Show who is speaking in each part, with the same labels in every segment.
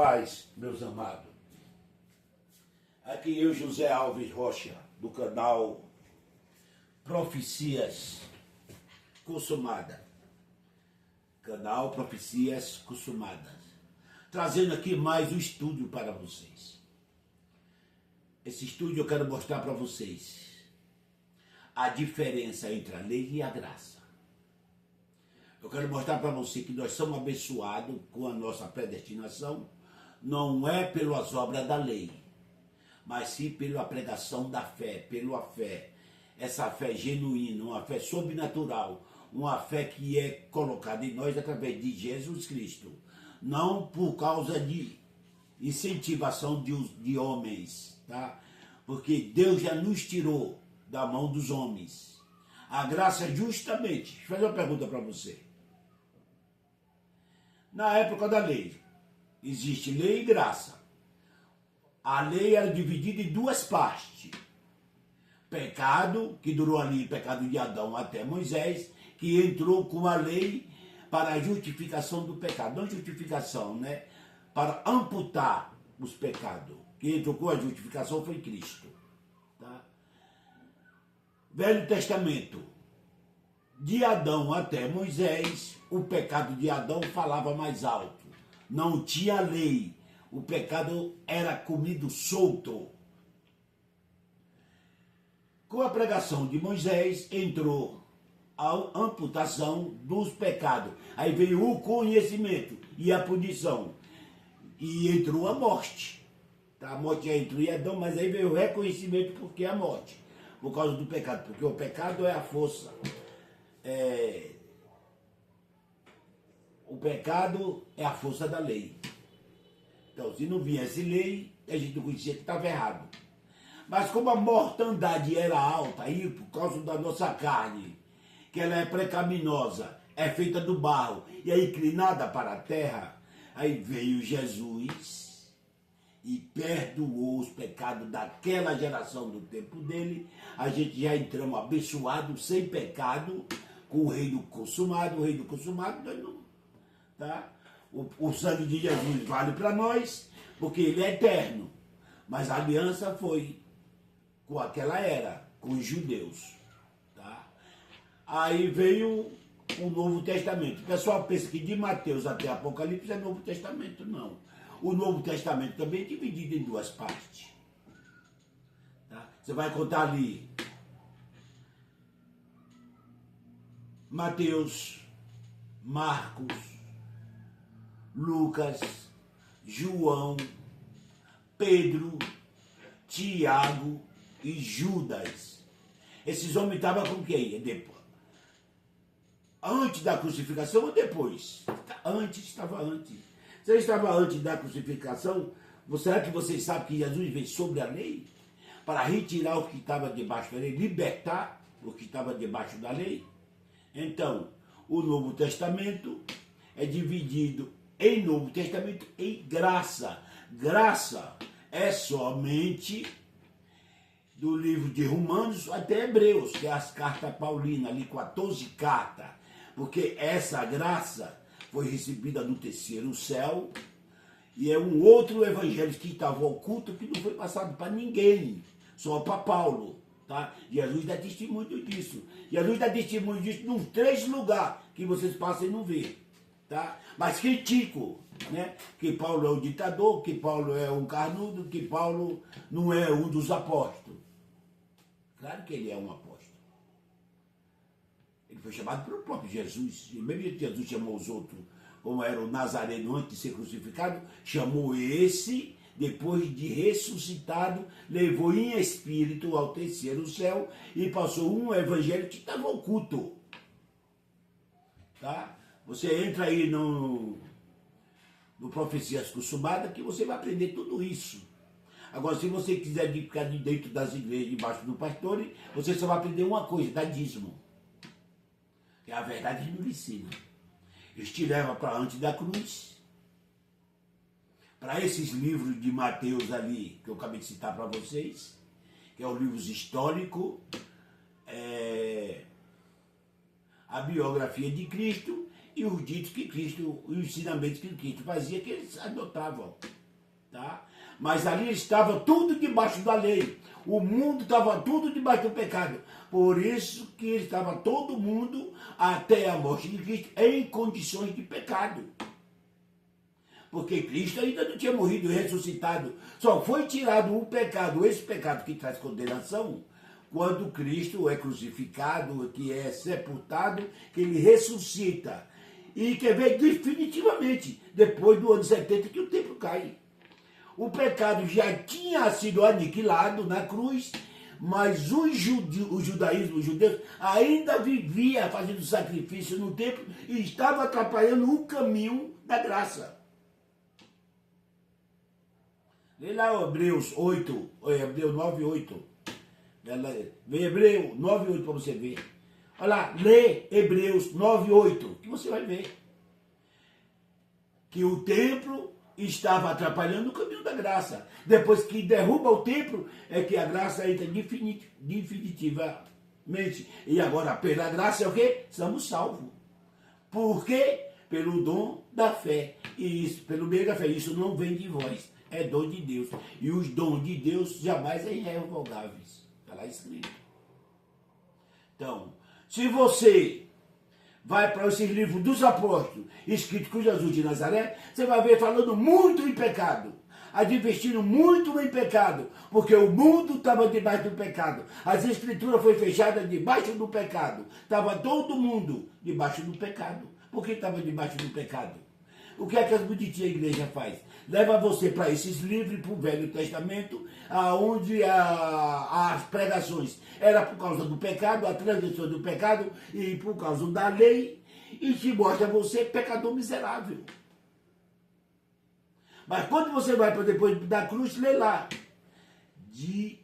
Speaker 1: paz, meus amados. Aqui eu, José Alves Rocha, do canal Profecias Consumadas. Canal Profecias Consumadas. Trazendo aqui mais um estúdio para vocês. Esse estúdio eu quero mostrar para vocês a diferença entre a lei e a graça. Eu quero mostrar para você que nós somos abençoados com a nossa predestinação, não é pelas obras da lei, mas sim pela pregação da fé, pela fé. Essa fé genuína, uma fé sobrenatural, uma fé que é colocada em nós através de Jesus Cristo. Não por causa de incentivação de homens, tá? Porque Deus já nos tirou da mão dos homens. A graça justamente, deixa eu fazer uma pergunta para você. Na época da lei, existe lei e graça. A lei era dividida em duas partes. Pecado, que durou ali, pecado de Adão até Moisés, que entrou com a lei para a justificação do pecado. Não justificação, né? Para amputar os pecados. Quem entrou com a justificação foi Cristo. Tá? Velho Testamento. De Adão até Moisés, o pecado de Adão falava mais alto. Não tinha lei. O pecado era comido solto. Com a pregação de Moisés, entrou a amputação dos pecados. Aí veio o conhecimento e a punição. E entrou a morte. A morte já entrou em Adão, mas aí veio o reconhecimento porque a morte. Por causa do pecado. Porque o pecado é a força. O pecado é a força da lei. Então, se não viesse lei, a gente não conhecia que estava errado. Mas como a mortandade era alta, aí por causa da nossa carne, que ela é pecaminosa, é feita do barro e é inclinada para a terra, aí veio Jesus e perdoou os pecados daquela geração do tempo dele. A gente já entramos abençoado, sem pecado, com o reino consumado. O reino consumado, nós não, tá? O sangue de Jesus vale para nós, porque ele é eterno. Mas a aliança foi com aquela era, com os judeus. Tá? Aí veio o Novo Testamento. O pessoal pensa que de Mateus até Apocalipse é Novo Testamento. Não. O Novo Testamento também é dividido em duas partes. Tá? Você vai contar ali Mateus, Marcos, Lucas, João, Pedro, Tiago e Judas. Esses homens estavam com quem? Depois. Antes da crucificação ou depois? Antes, estava antes. Se ele estava antes da crucificação, será que vocês sabem que Jesus veio sobre a lei? Para retirar o que estava debaixo da lei, libertar o que estava debaixo da lei? Então, o Novo Testamento é dividido em Novo Testamento em graça. Graça é somente do livro de Romanos até Hebreus, que é as cartas paulinas, ali 14 cartas. Porque essa graça foi recebida no terceiro céu e é um outro evangelho que estava oculto que não foi passado para ninguém, só para Paulo. Tá? Jesus dá testemunho disso. Jesus dá testemunho disso nos 3 lugares que vocês passam e não vê. Tá? Mas critico, né? Que Paulo é um ditador, que Paulo é um carnudo, que Paulo não é um dos apóstolos. Claro que ele é um apóstolo. Ele foi chamado pelo próprio Jesus. E mesmo que Jesus chamou os outros, como era o Nazareno antes de ser crucificado, chamou esse, depois de ressuscitado, levou em espírito ao terceiro céu e passou um evangelho que estava oculto. Tá? Você entra aí no Profecias Consumadas que você vai aprender tudo isso. Agora, se você quiser ficar de dentro das igrejas, debaixo do pastor, você só vai aprender uma coisa, dar dízimo. Que a verdade não ensina. Eles te levam para antes da cruz, para esses livros de Mateus ali, que eu acabei de citar para vocês, que é o livro histórico, a biografia de Cristo, e os ditos que Cristo, os ensinamentos que Cristo fazia, que eles adotavam. Tá? Mas ali estava tudo debaixo da lei. O mundo estava tudo debaixo do pecado. Por isso que estava todo mundo, até a morte de Cristo, em condições de pecado. Porque Cristo ainda não tinha morrido e ressuscitado. Só foi tirado o pecado, esse pecado que traz condenação, quando Cristo é crucificado, que é sepultado, que ele ressuscita. E que vem definitivamente, depois do ano 70, que o templo cai. O pecado já tinha sido aniquilado na cruz, mas o judaísmo, os judeus, ainda vivia fazendo sacrifício no templo e estava atrapalhando o caminho da graça. Lê lá Hebreus 8, Hebreus 9, 8. Vê Hebreu 9, 8 para você ver. Olha lá, lê Hebreus 9, 8, que você vai ver. Que o templo estava atrapalhando o caminho da graça. Depois que derruba o templo, é que a graça entra definitivamente. E agora, pela graça é o quê? Somos salvos. Por quê? Pelo dom da fé. E isso, pelo meio da fé. Isso não vem de vós. É dom de Deus. E os dons de Deus jamais são irrevogáveis. Está lá escrito. Então, se você vai para esses livros dos apóstolos, escritos com Jesus de Nazaré, você vai ver falando muito em pecado, advertindo muito em pecado, porque o mundo estava debaixo do pecado, as escrituras foram fechadas debaixo do pecado, estava todo mundo debaixo do pecado. Por que estava debaixo do pecado? O que é que as bonitinhas igreja faz? Leva você para esses livros, para o Velho Testamento, onde as pregações era por causa do pecado, a transgressão do pecado e por causa da lei, e te mostra você pecador miserável. Mas quando você vai para depois da cruz, lê lá, de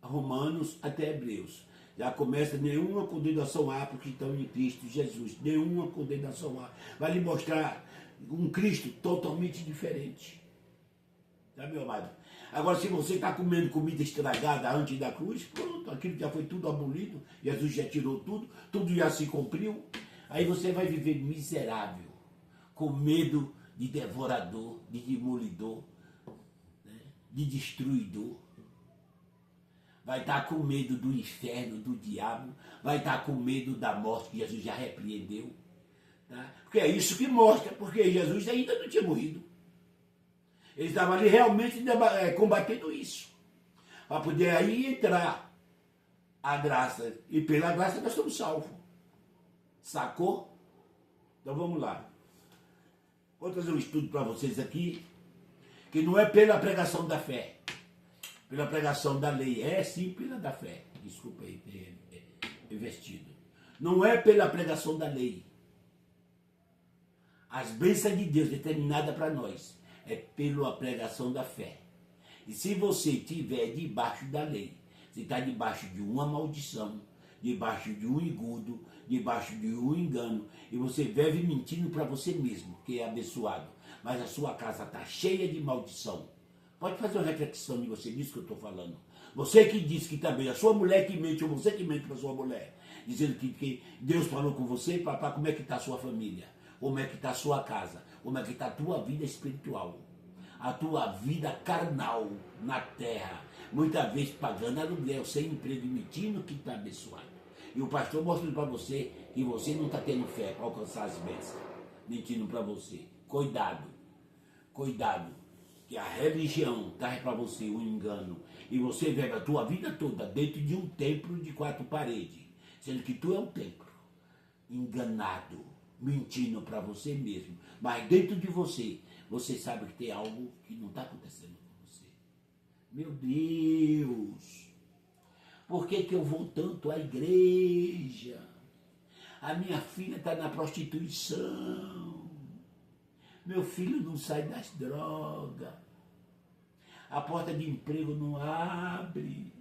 Speaker 1: Romanos até Hebreus. Já começa nenhuma condenação há porque estão em Cristo Jesus. Nenhuma condenação há. Vai lhe mostrar um Cristo totalmente diferente. Tá, meu amado? Agora, se você está comendo comida estragada antes da cruz, pronto, aquilo já foi tudo abolido, Jesus já tirou tudo, tudo já se cumpriu. Aí você vai viver miserável, com medo de devorador, de demolidor, né, de destruidor. Vai estar com medo do inferno, do diabo, vai estar com medo da morte que Jesus já repreendeu. Tá? Porque é isso que mostra, porque Jesus ainda não tinha morrido. Ele estava ali realmente combatendo isso. Para poder aí entrar a graça. E pela graça nós estamos salvos. Sacou? Então vamos lá. Vou trazer um estudo para vocês aqui, que não é pela pregação da fé. Pela pregação da lei, é sim pela da fé. Desculpa aí ter investido. Não é pela pregação da lei. As bênçãos de Deus determinadas para nós é pela pregação da fé. E se você estiver debaixo da lei, você está debaixo de uma maldição, debaixo de um engodo, debaixo de um engano, e você vive mentindo para você mesmo, que é abençoado, mas a sua casa está cheia de maldição. Pode fazer uma reflexão de você disso que eu estou falando. Você que diz que também a sua mulher que mente, ou você que mente para sua mulher, dizendo que Deus falou com você, papá, como é que está a sua família? Como é que está a sua casa? Como é que está a tua vida espiritual? A tua vida carnal na terra. Muitas vezes pagando aluguel, sem emprego, mentindo que está abençoado. E o pastor mostrando para você que você não está tendo fé para alcançar as bênçãos. Mentindo para você. Cuidado. Cuidado. Que a religião traz para você um engano. E você vive a tua vida toda dentro de um templo de 4 paredes. Sendo que tu é um templo. Enganado. Mentindo para você mesmo. Mas dentro de você, você sabe que tem algo que não está acontecendo com você. Meu Deus! Por que eu vou tanto à igreja? A minha filha está na prostituição. Meu filho não sai das drogas. A porta de emprego não abre.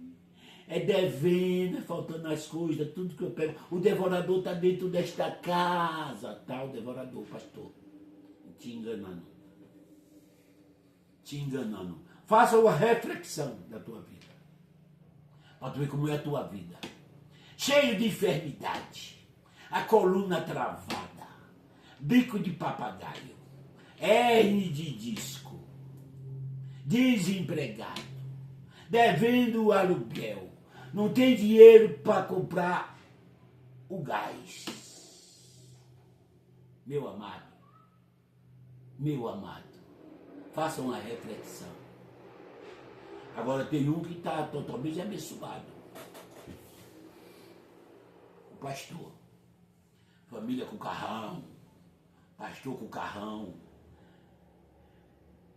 Speaker 1: É devendo, é faltando as coisas, tudo que eu pego. O devorador está dentro desta casa. Tá, o devorador, pastor. Te enganando. Te enganando. Faça uma reflexão da tua vida. Para tu ver como é a tua vida. Cheio de enfermidade. a coluna travada, bico de papagaio, hernia de disco, desempregado, devendo o aluguel, não tem dinheiro para comprar o gás. Meu amado, faça uma reflexão. Agora tem um que está totalmente abençoado. O pastor. Família com carrão. Pastor com carrão.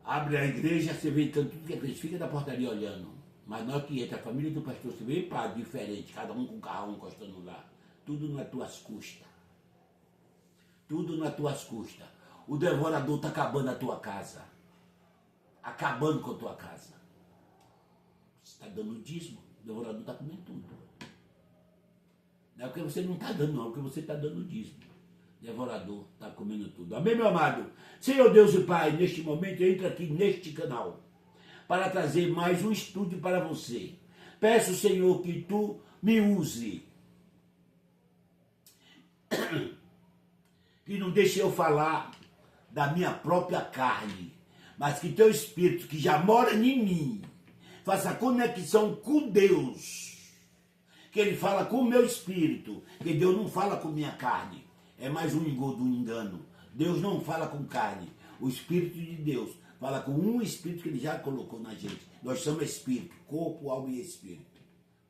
Speaker 1: Abre a igreja, você vê tanto que a gente fica da portaria olhando. Mas na hora que entra a família do pastor, você vê padre diferente, cada um com carrão encostando lá. Tudo nas tuas custas. Tudo nas tuas custas. O devorador está acabando a tua casa. Acabando com a tua casa. Você está dando dízimo, o devorador está comendo tudo. Não é porque você não está dando, não, é porque você está dando dízimo. O devorador está comendo tudo. Amém, meu amado? Senhor Deus e Pai, neste momento eu entro aqui neste canal para trazer mais um estudo para você. Peço, Senhor, que tu me use. Que não deixe eu falar da minha própria carne, mas que teu Espírito, que já mora em mim, faça conexão com Deus, que Ele fala com o meu Espírito, que Deus não fala com minha carne, é mais um engodo, um engano. Deus não fala com carne, o Espírito de Deus fala com um Espírito que Ele já colocou na gente. Nós somos Espírito, corpo, alma e Espírito.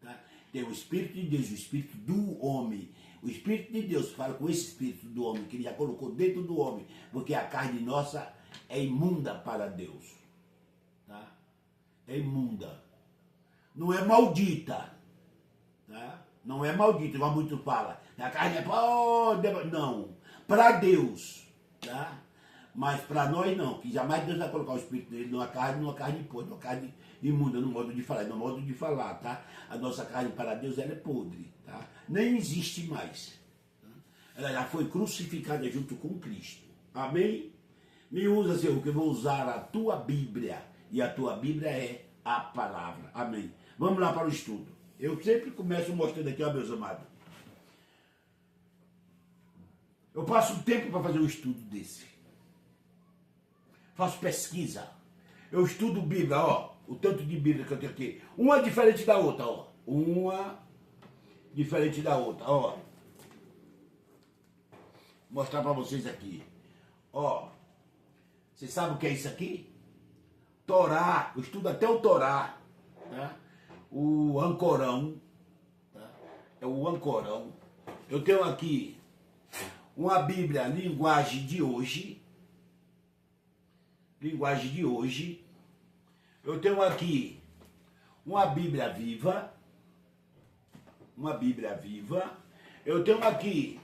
Speaker 1: Tá? Tem o Espírito de Deus, o Espírito do homem. O Espírito de Deus fala com esse Espírito do homem, que Ele já colocou dentro do homem, porque a carne nossa é imunda para Deus. Tá? É imunda. Não é maldita. Tá? Não é maldita, como muito fala. A carne é para... Não. Para Deus. Tá? Mas para nós não. Que jamais Deus vai colocar o Espírito dele numa carne podre, numa carne imunda, no modo de falar. No modo de falar, tá? A nossa carne para Deus, ela é podre. Tá? Nem existe mais. Tá? Ela já foi crucificada junto com Cristo. Amém? Me usa, Senhor, que eu vou usar a tua Bíblia. E a tua Bíblia é a palavra. Amém. Vamos lá para o estudo. Eu sempre começo mostrando aqui, ó, meus amados. Eu passo tempo para fazer um estudo desse. Faço pesquisa. Eu estudo Bíblia, ó. O tanto de Bíblia que eu tenho aqui. Uma diferente da outra, ó. Uma diferente da outra, ó. Vou mostrar para vocês aqui. Ó. Vocês sabem o que é isso aqui? Torá. Eu estudo até o Torá. Tá? O Ancorão. Tá? É o Ancorão. Eu tenho aqui uma Bíblia, linguagem de hoje. Linguagem de hoje. Eu tenho aqui uma Bíblia viva. Uma Bíblia viva. Eu tenho aqui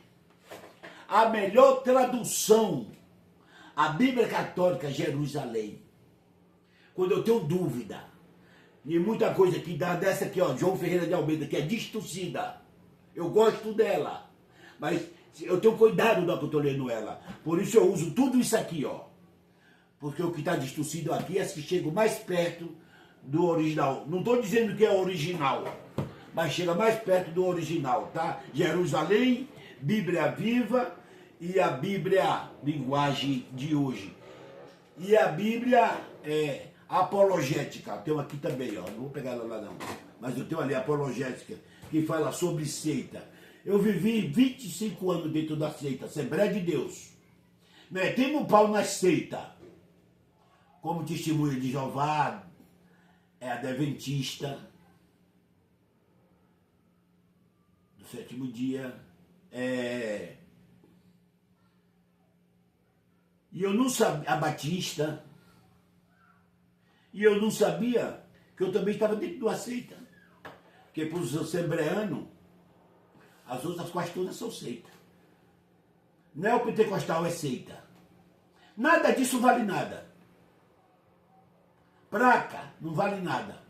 Speaker 1: a melhor tradução. A Bíblia Católica Jerusalém. Quando eu tenho dúvida de muita coisa que dá dessa aqui, ó, João Ferreira de Almeida, que é distorcida. Eu gosto dela. Mas eu tenho cuidado da que eu estou lendo ela. Por isso eu uso tudo isso aqui, ó. Porque o que está distorcido aqui é as que chegam mais perto do original. Não estou dizendo que é original, mas chega mais perto do original, tá? Jerusalém, Bíblia Viva e a Bíblia Linguagem de hoje. E a Bíblia Apologética. Tem aqui também, ó. Não vou pegar ela lá não. Mas eu tenho ali a Apologética, que fala sobre seita. Eu vivi 25 anos dentro da seita, Assembleia de Deus. Metemos o pau na seita. Como testemunha de Jeová, é a Adventista do sétimo dia. E eu não sabia, a Batista. E eu não sabia que eu também estava dentro de uma seita. Porque para os assembleanos, as outras quase todas são seita. Neopentecostal é seita. Nada disso vale nada. Placa não vale nada.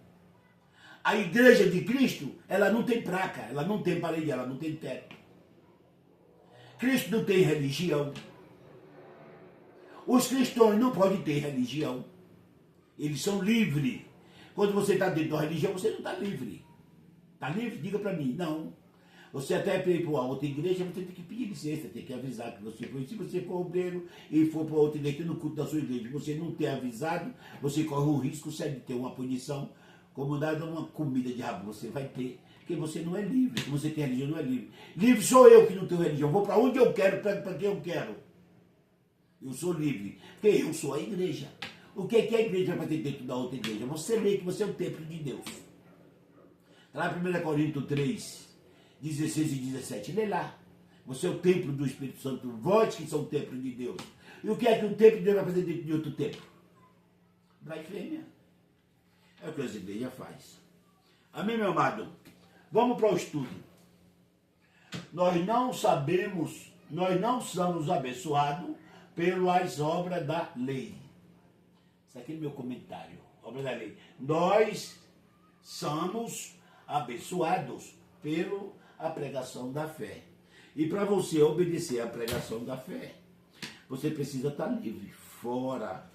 Speaker 1: A igreja de Cristo, ela não tem placa, ela não tem parede, ela não tem teto. Cristo não tem religião. Os cristãos não podem ter religião. Eles são livres. Quando você está dentro da religião, você não está livre. Está livre? Diga para mim. Não. Você até para ir para uma outra igreja, você tem que pedir licença, tem que avisar que você foi. Se você for obreiro e for para outra igreja, no culto da sua igreja, você não ter avisado, você corre o risco de ter uma punição, como dada uma comida de rabo, você vai ter, porque você não é livre. Você tem religião, não é livre. Livre sou eu que não tenho religião. Vou para onde eu quero, para quem eu quero. Eu sou livre, porque eu sou a igreja. O que é que a igreja vai ter dentro da outra igreja? Você lê que você é o templo de Deus. Lá em 1 Coríntios 3, 16 e 17, lê lá. Você é o templo do Espírito Santo, vós que são o templo de Deus. E o que é que o templo de Deus vai fazer dentro de outro templo? Blasfêmia. É o que as igrejas fazem. Amém, meu amado? Vamos para o estudo. Nós não somos abençoados pelas obras da lei. Isso aqui é meu comentário. Obra da lei. Nós somos abençoados pela pregação da fé. E para você obedecer à pregação da fé, você precisa estar livre, fora.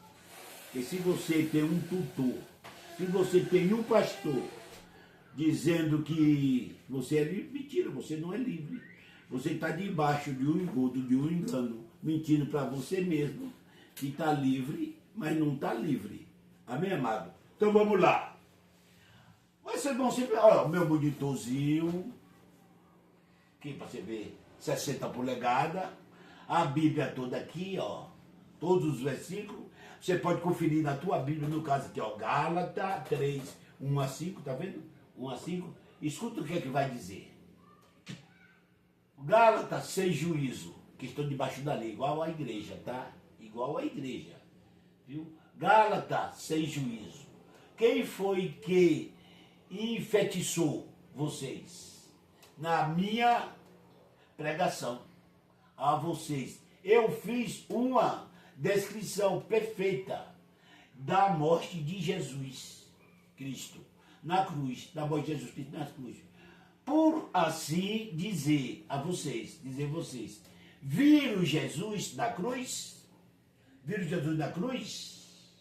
Speaker 1: Porque se você tem um tutor, se você tem um pastor dizendo que você é livre, mentira, você não é livre. Você está debaixo de um engodo, de um engano, mentindo para você mesmo, que está livre, mas não está livre. Amém, amado? Então vamos lá. Vai ser bom sempre. Olha, o meu monitorzinho, aqui para você ver, 60 polegadas, a Bíblia toda aqui, ó, todos os versículos. Você pode conferir na tua Bíblia, no caso aqui, ó, Gálatas 3, 1 a 5, tá vendo? 1 a 5. Escuta o que é que vai dizer. Gálatas, sem juízo, que estão debaixo da lei, igual à igreja, tá? Igual à igreja, viu? Gálatas, sem juízo. Quem foi que enfeitiçou vocês? Na minha pregação a vocês. Eu fiz uma descrição perfeita da morte de Jesus Cristo na cruz, da morte de Jesus Cristo na cruz. Por assim dizer vocês, viram Jesus na cruz? Viram Jesus na cruz?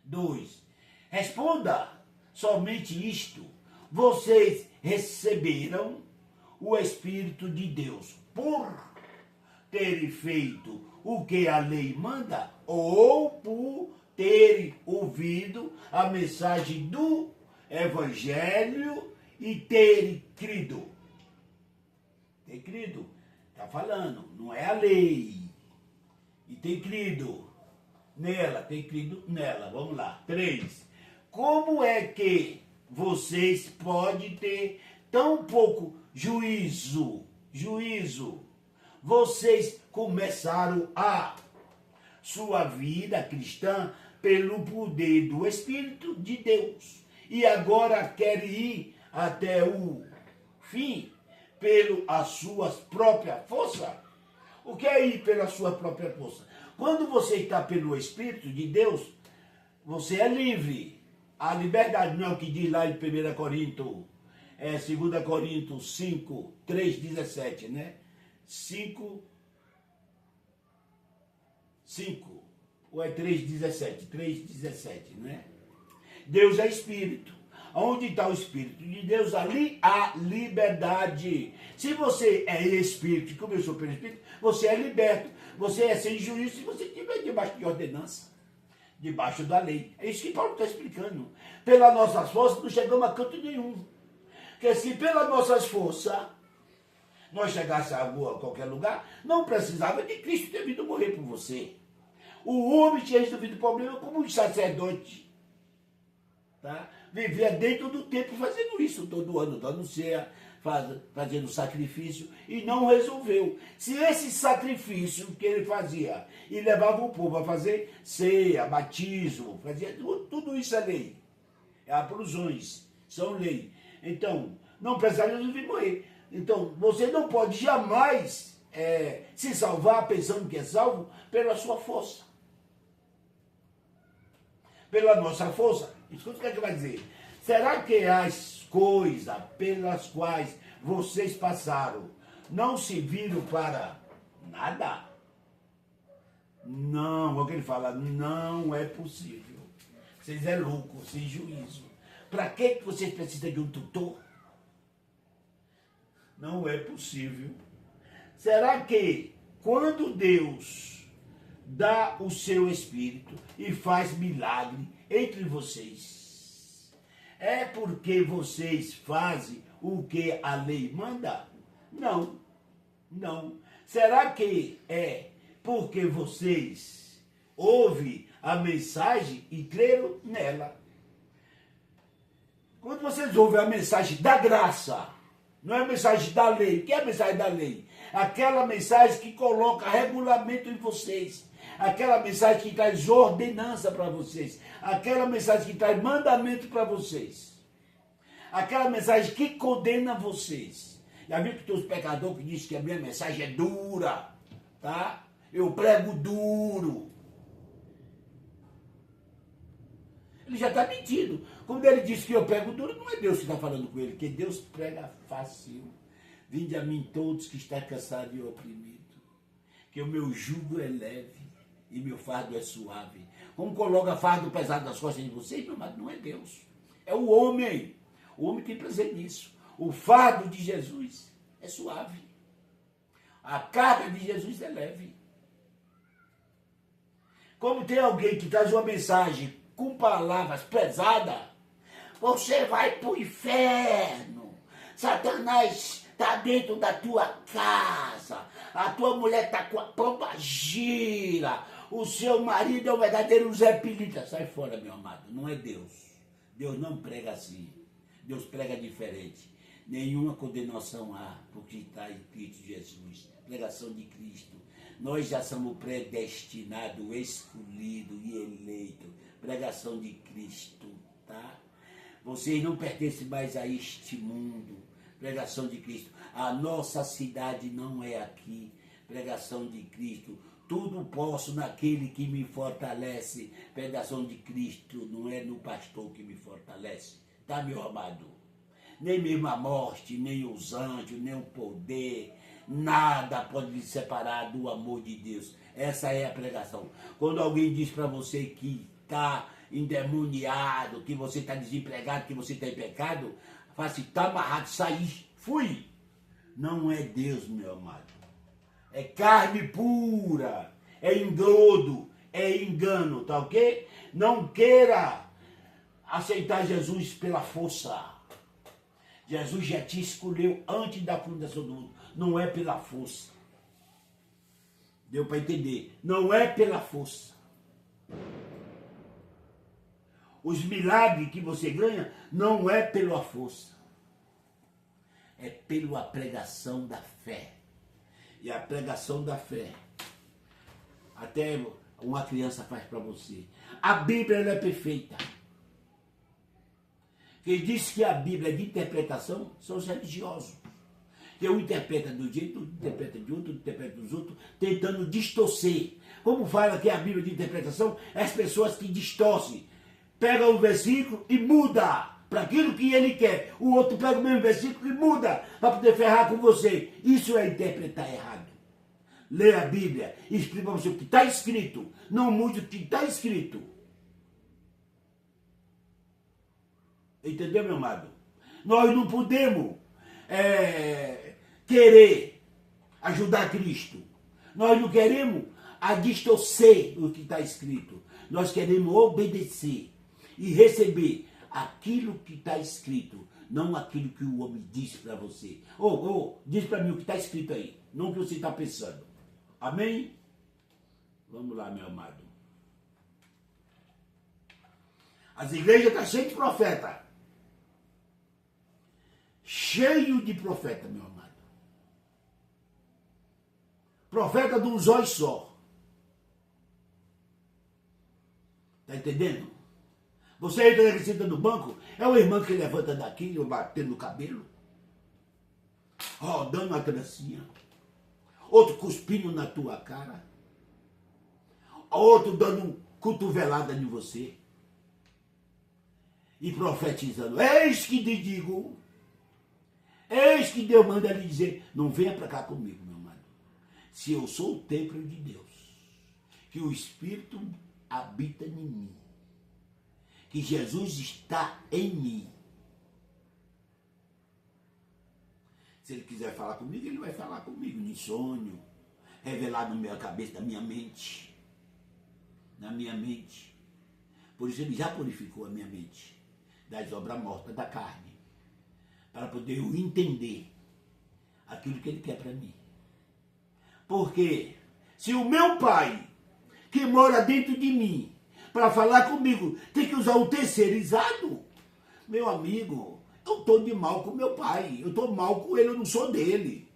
Speaker 1: 2. Responda somente isto. Vocês receberam o Espírito de Deus por terem feito o que a lei manda ou por terem ouvido a mensagem do Evangelho e terem crido. Tem crido? Está falando, não é a lei. E tem crido nela, tem crido nela. Vamos lá. 3. Como é que vocês podem ter tão pouco juízo? Vocês começaram a sua vida cristã pelo poder do Espírito de Deus. E agora querem ir até o fim pela sua própria força. O que é ir pela sua própria força? Quando você está pelo Espírito de Deus, você é livre. A liberdade não é o que diz lá em 1 Coríntios, 2 Coríntios 5, 3, 17, né? 5, ou é 3,17? 3,17, né? Deus é Espírito. Onde está o Espírito de Deus, ali há liberdade. Se você é Espírito, começou pelo Espírito, você é liberto. Você é sem juízo se você estiver debaixo de ordenança, debaixo da lei. É isso que Paulo está explicando. Pelas nossas forças não chegamos a canto nenhum. Porque se pelas nossas forças nós chegássemos a qualquer lugar, não precisava de Cristo ter vindo morrer por você. O homem tinha resolvido o problema como um sacerdote. Tá? Vivia dentro do templo fazendo isso todo ano, dando ceia, fazendo sacrifício, e não resolveu. Se esse sacrifício que ele fazia e levava o povo a fazer ceia, batismo, fazia tudo isso é lei. É alusões, são lei. Então, não precisaria vir morrer. Então, você não pode jamais se salvar pensando que é salvo pela sua força. Pela nossa força. Escuta o que é que vai dizer. Será que as coisas pelas quais vocês passaram não serviram para nada? Não, o que ele fala, não é possível. Vocês é louco, sem juízo. Para que vocês precisam de um tutor? Não é possível. Será que quando Deus dá o seu Espírito e faz milagre entre vocês, é porque vocês fazem o que a lei manda? Não, não. Será que é porque vocês ouvem a mensagem e creram nela? Quando vocês ouvem a mensagem da graça, não é a mensagem da lei. O que é a mensagem da lei? Aquela mensagem que coloca regulamento em vocês. Aquela mensagem que traz ordenança para vocês. Aquela mensagem que traz mandamento para vocês. Aquela mensagem que condena vocês. Já viu que tem os pecadores que dizem que a minha mensagem é dura, tá? Eu prego duro. Ele já está mentindo. Quando ele diz que eu prego duro, não é Deus que está falando com ele, que Deus prega fácil. Vinde a mim todos que estão cansados e oprimidos, que o meu jugo é leve e meu fardo é suave. Como coloca fardo pesado nas costas de vocês, meu amado, não é Deus. É o homem. O homem tem prazer nisso. O fardo de Jesus é suave. A carga de Jesus é leve. Como tem alguém que traz uma mensagem com palavras pesadas, você vai para o inferno. Satanás está dentro da tua casa. A tua mulher está com a pomba gira. O seu marido é um verdadeiro Zé Pilita. Sai fora, meu amado. Não é Deus. Deus não prega assim. Deus prega diferente. Nenhuma condenação há porque está em Cristo Jesus. Pregação de Cristo. Nós já somos predestinados, escolhidos e eleitos. Pregação de Cristo, tá? Vocês não pertencem mais a este mundo. Pregação de Cristo. A nossa cidade não é aqui. Pregação de Cristo. Tudo posso naquele que me fortalece. Pregação de Cristo. Não é no pastor que me fortalece. Tá, meu amado? Nem mesmo a morte, nem os anjos, nem o poder, nada pode lhe separar do amor de Deus. Essa é a pregação. Quando alguém diz para você que está endemoniado, que você está desempregado, que você está em pecado, fala assim, está amarrado, saí, fui. Não é Deus, meu amado. É carne pura, é engodo, é engano, tá ok? Não queira aceitar Jesus pela força. Jesus já te escolheu antes da fundação do mundo. Não é pela força. Deu para entender? Não é pela força. Os milagres que você ganha não é pela força. É pela pregação da fé. E a pregação da fé, até uma criança faz para você. A Bíblia ela é perfeita. Quem diz que a Bíblia é de interpretação são os religiosos. Que um interpreta de um jeito, outro interpreta de outro interpreta dos outros, tentando distorcer. Como fala que é a Bíblia de interpretação, é as pessoas que distorcem. Pega o versículo e muda para aquilo que ele quer. O outro pega o mesmo versículo e muda para poder ferrar com você. Isso é interpretar errado. Lê a Bíblia e explica para você o que está escrito. Não mude o que está escrito. Entendeu, meu amado? Nós não podemos querer ajudar Cristo. Nós não queremos distorcer o que está escrito. Nós queremos obedecer e receber aquilo que está escrito, não aquilo que o homem diz para você. Diz para mim o que está escrito aí, não o que você está pensando. Amém? Vamos lá, meu amado. As igrejas estão cheias de profeta. Cheio de profeta, meu amado. Profeta de um zóio só. Tá entendendo? Você entra na visita do banco, é o irmão que levanta daqui, batendo no cabelo, dando uma trancinha, outro cuspindo na tua cara, outro dando cotovelada em você e profetizando. Eis que te digo, eis que Deus manda lhe dizer, não venha para cá comigo, meu amado. Se eu sou o templo de Deus, que o Espírito habita em mim, que Jesus está em mim, Se ele quiser falar comigo, ele vai falar comigo em sonho, revelado na minha cabeça, na minha mente. Na minha mente. Por isso ele já purificou a minha mente das obras mortas da carne, para poder eu entender aquilo que ele quer para mim. Porque se o meu pai, que mora dentro de mim, para falar comigo, tem que usar o terceirizado, meu amigo, eu estou de mal com meu pai, eu estou mal com ele, eu não sou dele.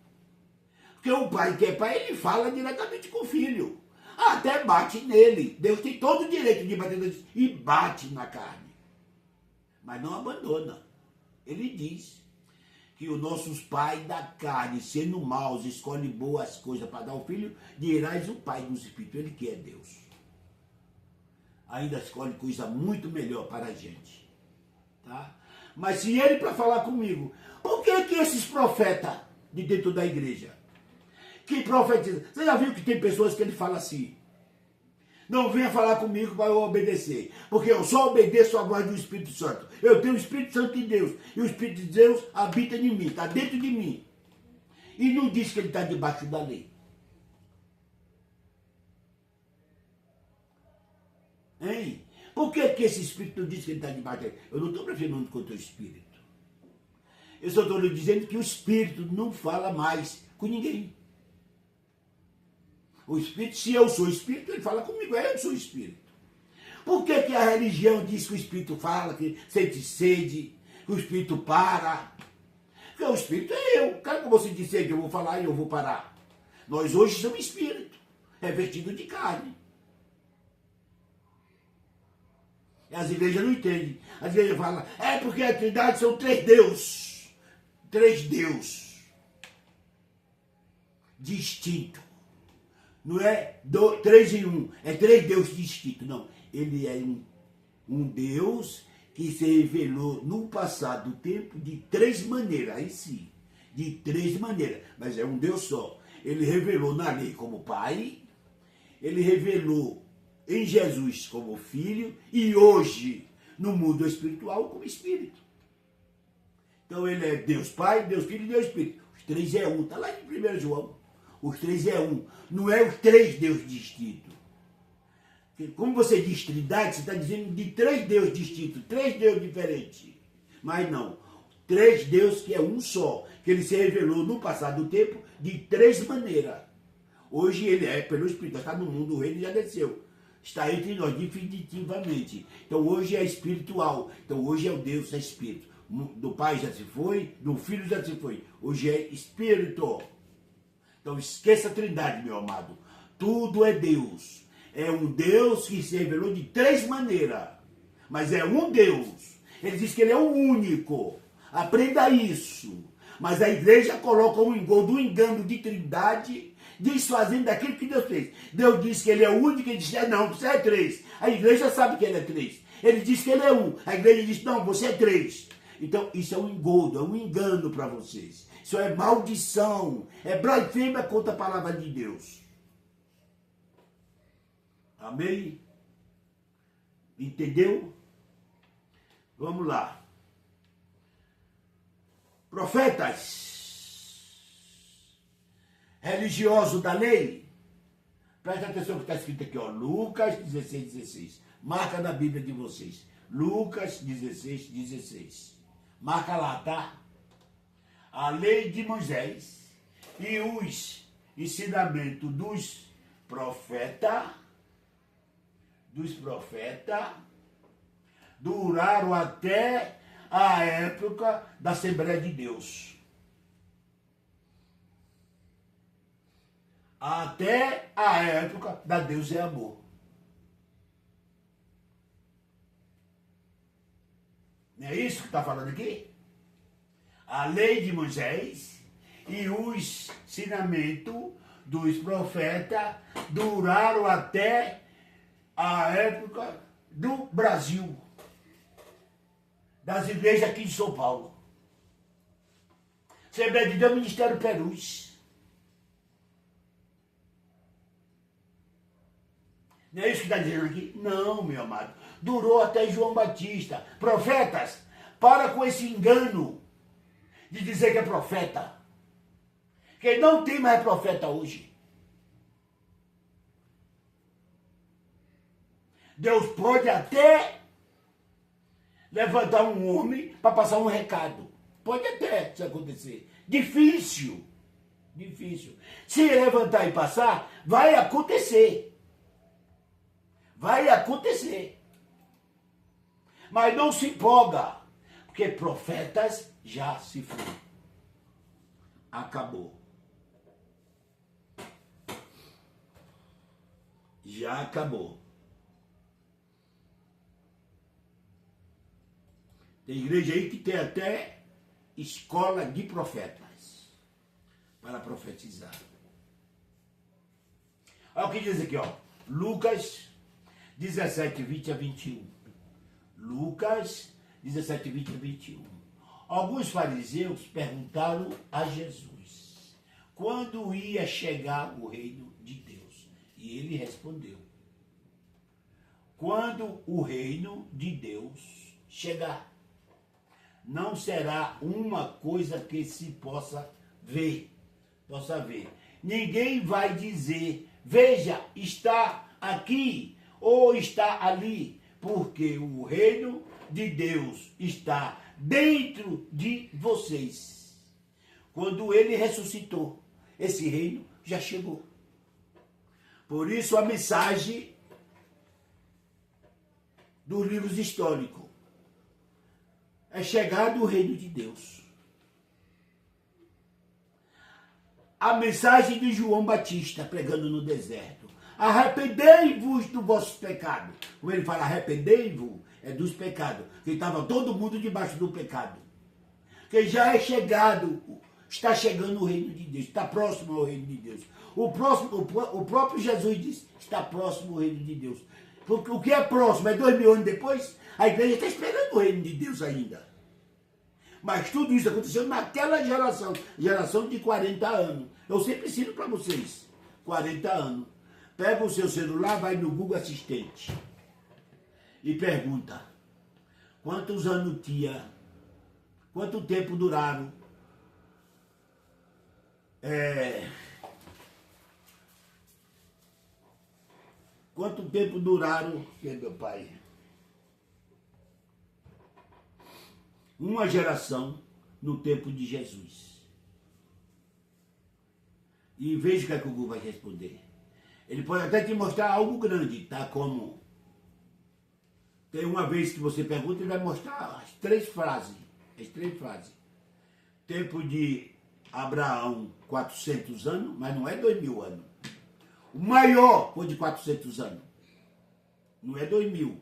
Speaker 1: Porque o pai que é pai, ele fala diretamente com o filho. Até bate nele. Deus tem todo o direito de bater nele e bate na carne. Mas não abandona. Ele diz que os nossos pais da carne, sendo maus, escolhem boas coisas para dar ao filho, dirás o pai dos espíritos, ele que é Deus. Ainda escolhe coisa muito melhor para a gente. Tá? Mas se ele para falar comigo, por que esses profetas de dentro da igreja, que profetizam, você já viu que tem pessoas que ele fala assim, não venha falar comigo para eu obedecer, porque eu só obedeço a voz do Espírito Santo. Eu tenho o Espírito Santo de Deus, e o Espírito de Deus habita em mim, está dentro de mim. E não diz que ele está debaixo da lei. Hein? Por que esse Espírito não diz que ele está debaixo da lei? Eu não estou preferindo contra o Espírito. Eu só estou lhe dizendo que o Espírito não fala mais com ninguém. O Espírito, se eu sou Espírito, ele fala comigo, eu sou Espírito. Por que a religião diz que o Espírito fala, que sente sede, que o Espírito para? Porque o Espírito é eu. Cara, como você disse que eu vou falar e eu vou parar. Nós hoje somos Espírito, revestido de carne. E as igrejas não entendem. As igrejas falam, é porque a Trindade são três deuses. Três deuses. Distintos. Não é três em um, é três deuses distintos. Não, ele é um Deus que se revelou no passado do tempo de três maneiras, aí sim, de três maneiras, mas é um Deus só. Ele revelou na lei como Pai, ele revelou em Jesus como Filho e hoje no mundo espiritual como Espírito. Então ele é Deus Pai, Deus Filho e Deus Espírito. Os três é um, está lá em 1 João. Os três é um, não é os três deuses distintos. Como você diz trindade, você está dizendo de três deuses distintos, três deuses diferentes. Mas não, três deuses que é um só, que ele se revelou no passado do tempo de três maneiras. Hoje ele é pelo Espírito, está no mundo, o reino já desceu. Está entre nós definitivamente. Então hoje é espiritual, então hoje é o Deus, é Espírito. Do Pai já se foi, do Filho já se foi. Hoje é Espírito. Então esqueça a Trindade, meu amado. Tudo é Deus. É um Deus que se revelou de três maneiras. Mas é um Deus. Ele diz que ele é o único. Aprenda isso. Mas a igreja coloca um engodo, um engano de Trindade, desfazendo daquilo que Deus fez. Deus diz que ele é o único, ele diz, não, você é três. A igreja sabe que ele é três. Ele diz que ele é um. A igreja diz, não, você é três. Então isso é um engodo, é um engano para vocês. Isso é maldição, é blasfêmia contra a palavra de Deus. Amém? Entendeu? Vamos lá. Profetas religiosos da lei, presta atenção no que está escrito aqui, ó, Lucas 16:16. Marca na Bíblia de vocês. Lucas 16:16. Marca lá, tá? A lei de Moisés e os ensinamentos dos profetas duraram até a época da Assembleia de Deus. Até a época da Deus é amor. Não é isso que está falando aqui? A lei de Moisés e os ensinamentos dos profetas duraram até a época do Brasil, das igrejas aqui de São Paulo. Assembleia de Deus, Ministério Perus. Não é isso que está dizendo aqui? Não, meu amado. Durou até João Batista. Profetas, para com esse engano de dizer que é profeta. Quem não tem mais profeta hoje. Deus pode até levantar um homem para passar um recado. Pode até isso acontecer. Difícil. Difícil. Se levantar e passar, vai acontecer. Vai acontecer. Mas não se empolga, porque profetas já se foram. Acabou. Já acabou. Tem igreja aí que tem até escola de profetas para profetizar. Olha o que diz aqui, ó. Lucas 17, 20 a 21. Lucas 17, 20 a 21. Alguns fariseus perguntaram a Jesus quando ia chegar o reino de Deus. E ele respondeu: quando o reino de Deus chegar, não será uma coisa que se possa ver. Ninguém vai dizer, veja, está aqui ou está ali, porque o reino de Deus está dentro de vocês. Quando ele ressuscitou, esse reino já chegou. Por isso a mensagem dos livros históricos é chegar do reino de Deus. A mensagem de João Batista pregando no deserto: arrependei-vos do vosso pecado. Como ele fala, arrependei-vos, é dos pecados. Que estava todo mundo debaixo do pecado. Que já é chegado, está chegando o reino de Deus, está próximo ao reino de Deus. O próprio Jesus disse, está próximo ao reino de Deus. Porque o que é próximo é 2000 anos depois, a igreja está esperando o reino de Deus ainda. Mas tudo isso aconteceu naquela geração de 40 anos. Eu sempre ensino para vocês, 40 anos. Pega o seu celular, vai no Google Assistente e pergunta, quantos anos tinha, quanto tempo duraram quanto tempo duraram, que é meu pai? Uma geração no tempo de Jesus. E veja o que é que o Google vai responder. Ele pode até te mostrar algo grande, tá? Como tem uma vez que você pergunta, ele vai mostrar as três frases. Tempo de Abraão, 400 anos, mas não é 2000 anos. O maior foi de 400 anos. Não é 2000.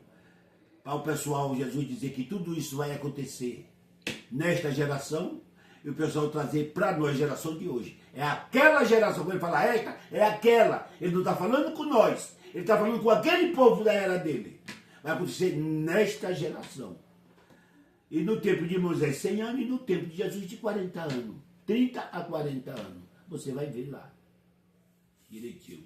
Speaker 1: Para o pessoal, Jesus dizer que tudo isso vai acontecer nesta geração, e o pessoal trazer para nós, a geração de hoje. É aquela geração, quando ele fala esta, é aquela. Ele não está falando com nós, ele está falando com aquele povo da era dele. Vai acontecer nesta geração. E no tempo de Moisés, 100 anos, e no tempo de Jesus, de 40 anos. 30 a 40 anos. Você vai ver lá, direitinho.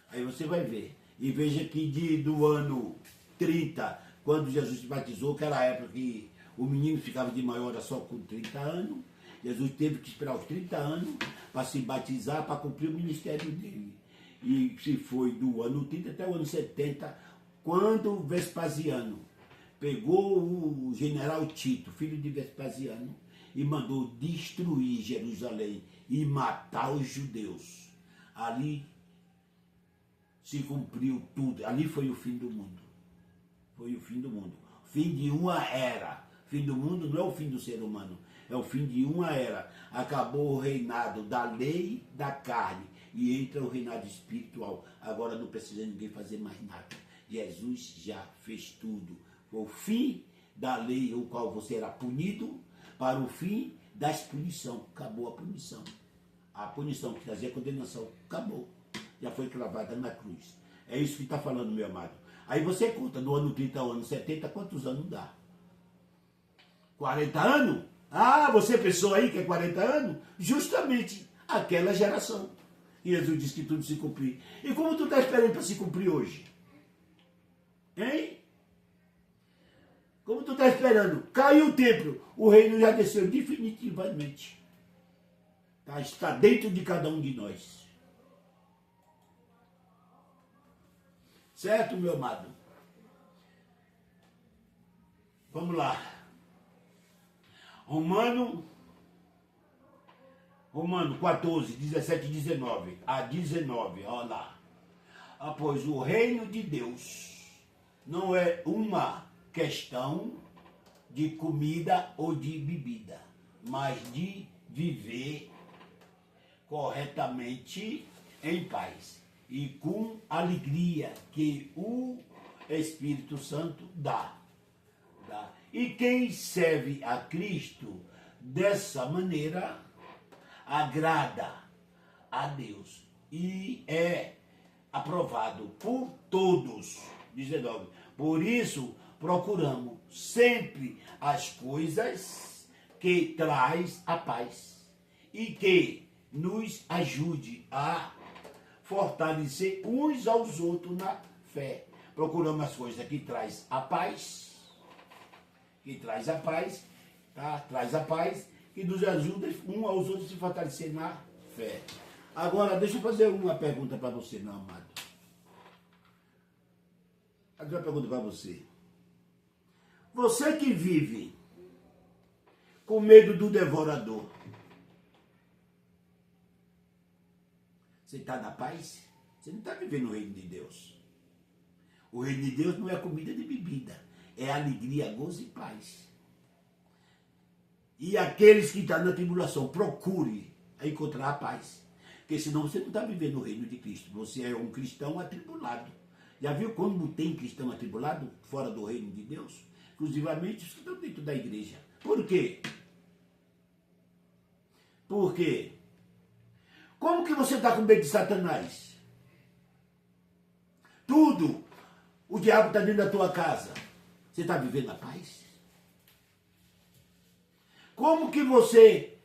Speaker 1: Aí você vai ver. E veja que do ano 30, quando Jesus se batizou, que era a época que o menino ficava de maior só com 30 anos, Jesus teve que esperar os 30 anos para se batizar, para cumprir o ministério dele. E se foi do ano 30 até o ano 70, quando Vespasiano pegou o general Tito, filho de Vespasiano, e mandou destruir Jerusalém e matar os judeus. Ali se cumpriu tudo. Ali foi o fim do mundo. Foi o fim do mundo. Fim de uma era. Fim do mundo não é o fim do ser humano. É o fim de uma era. Acabou o reinado da lei, da carne. E entra o reinado espiritual. Agora não precisa ninguém fazer mais nada. Jesus já fez tudo. Foi o fim da lei, o qual você era punido, para o fim das punição. Acabou a punição. A punição que trazia condenação. Acabou. Já foi cravada na cruz. É isso que está falando, meu amado. Aí você conta, no ano 30, ano 70, quantos anos dá? 40 anos? Ah, você pensou aí que é 40 anos? Justamente aquela geração. E Jesus disse que tudo se cumprir. E como tu está esperando para se cumprir hoje? Hein? Como tu está esperando? Caiu o templo, o reino já desceu definitivamente. Tá? Está dentro de cada um de nós. Certo, meu amado? Vamos lá. Romano 14, 17 e 19. A 19, olha lá. Pois o reino de Deus não é uma questão de comida ou de bebida, mas de viver corretamente em paz e com alegria que o Espírito Santo dá. E quem serve a Cristo dessa maneira agrada a Deus e é aprovado por todos. 19. Por isso procuramos sempre as coisas que traz a paz e que nos ajude a fortalecer uns aos outros na fé. Procuramos as coisas que traz a paz, tá? Traz a paz e nos ajuda uns aos outros a se fortalecer na fé. Agora, deixa eu fazer uma pergunta para você, meu amado. Agora uma pergunta para você. Você que vive com medo do devorador, você está na paz? Você não está vivendo o reino de Deus. O reino de Deus não é comida de bebida, é alegria, gozo e paz. E aqueles que estão na tribulação, procure encontrar a paz. Porque senão você não está vivendo o reino de Cristo. Você é um cristão atribulado. Já viu como tem cristão atribulado fora do reino de Deus? Inclusivamente os que estão dentro da igreja. Por quê? Por quê? Como que você está com medo de Satanás? Tudo. O diabo está dentro da tua casa. Você está vivendo a paz? Como que você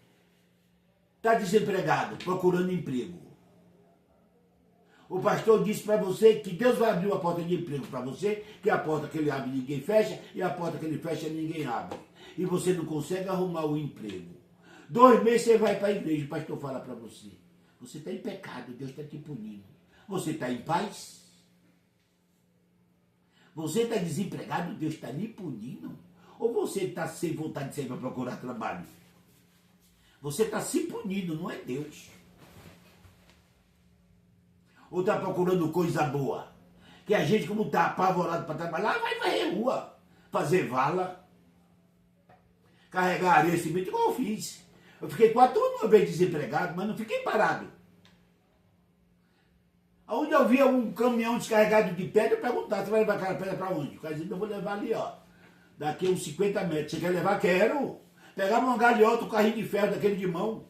Speaker 1: está desempregado, procurando emprego? O pastor disse para você que Deus vai abrir uma porta de emprego para você, que a porta que ele abre ninguém fecha, e a porta que ele fecha ninguém abre. E você não consegue arrumar o emprego. 2 meses você vai para a igreja, o pastor fala para você. Você está em pecado, Deus está te punindo. Você está em paz? Você está desempregado, Deus está lhe punindo? Ou você está sem vontade de sair para procurar trabalho? Você está se punindo, não é Deus. Ou está procurando coisa boa? Que a gente, como está apavorado para trabalhar, vai varrer rua, fazer vala, carregar areia, cimento, igual eu fiz. Eu fiquei 4 anos uma vez desempregado, mas não fiquei parado. Onde eu via um caminhão descarregado de pedra, eu perguntava, você vai levar aquela pedra para onde? O cara dizia, eu vou levar ali, ó. Daqui uns 50 metros. Você quer levar? Quero. Pegava uma galhota, um carrinho de ferro daquele de mão.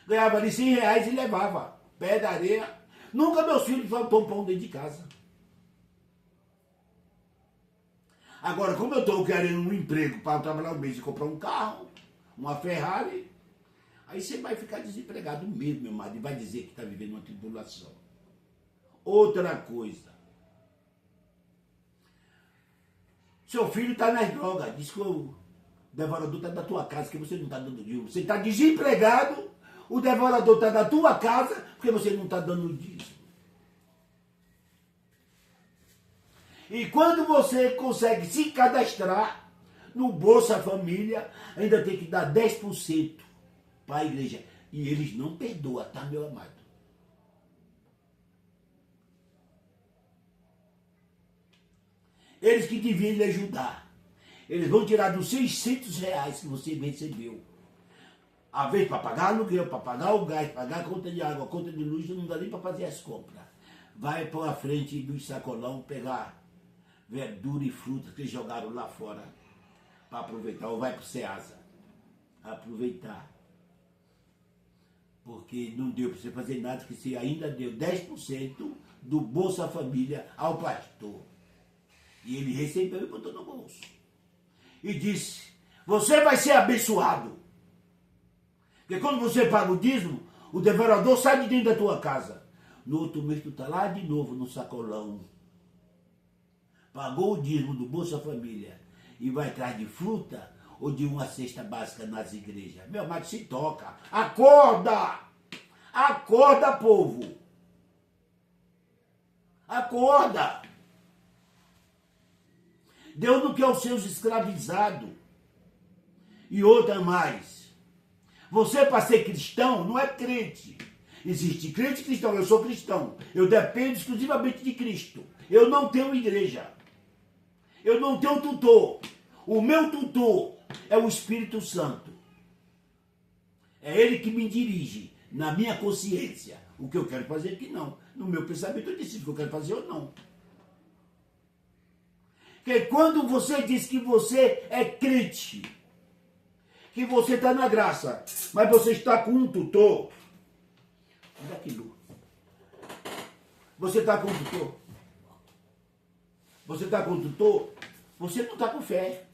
Speaker 1: Ganhava ali R$100 e levava. Pedra, areia. Nunca meus filhos faltou pão dentro de casa. Agora, como eu estou querendo um emprego para trabalhar um mês e comprar um carro, uma Ferrari, aí você vai ficar desempregado mesmo, meu marido, e vai dizer que está vivendo uma tribulação. Outra coisa. Seu filho está nas drogas. Diz que o devorador está na tua casa, que você não está dando dízimo. Você está desempregado, o devorador está na tua casa, porque você não está dando dízimo. E quando você consegue se cadastrar no Bolsa Família, ainda tem que dar 10% para a igreja. E eles não perdoam, tá, meu amado? Eles que deviam lhe ajudar. Eles vão tirar dos R$600 que você recebeu. A vez para pagar aluguel, para pagar o gás, pagar a conta de água, a conta de luz, não dá nem para fazer as compras. Vai para a frente do sacolão pegar verdura e frutas que jogaram lá fora para aproveitar. Ou vai para o Ceasa aproveitar. Porque não deu para você fazer nada, que você ainda deu 10% do Bolsa Família ao pastor. E ele recebeu e botou no bolso. E disse, você vai ser abençoado. Porque quando você paga o dízimo, o devorador sai de dentro da tua casa. No outro mês tu está lá de novo no sacolão. Pagou o dízimo do Bolsa Família e vai atrás de fruta ou de uma cesta básica nas igrejas. Meu amado, se toca. Acorda! Acorda, povo! Acorda! Deus não quer os seus escravizados. E outra mais. Você, para ser cristão, não é crente. Existe crente e cristão. Eu sou cristão. Eu dependo exclusivamente de Cristo. Eu não tenho igreja. Eu não tenho tutor. O meu tutor é o Espírito Santo. É ele que me dirige na minha consciência. O que eu quero fazer aqui não. No meu pensamento eu decido o que eu quero fazer ou não. Porque quando você diz que você é crente, que você está na graça, mas você está com um tutor, olha aquilo. Você está com um tutor. Você está com um tutor, você não está com fé.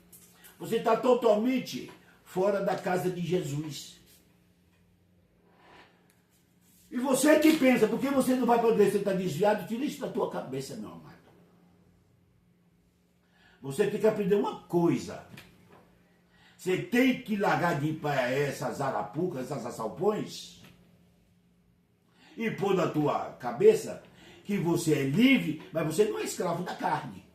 Speaker 1: Você está totalmente fora da casa de Jesus. E você que pensa, porque você não vai para a igreja, você está desviado, tira isso da tua cabeça, meu amado. Você tem que aprender uma coisa. Você tem que largar de ir para essas arapucas, essas assalpões, e pôr na tua cabeça que você é livre, mas você não é escravo da carne.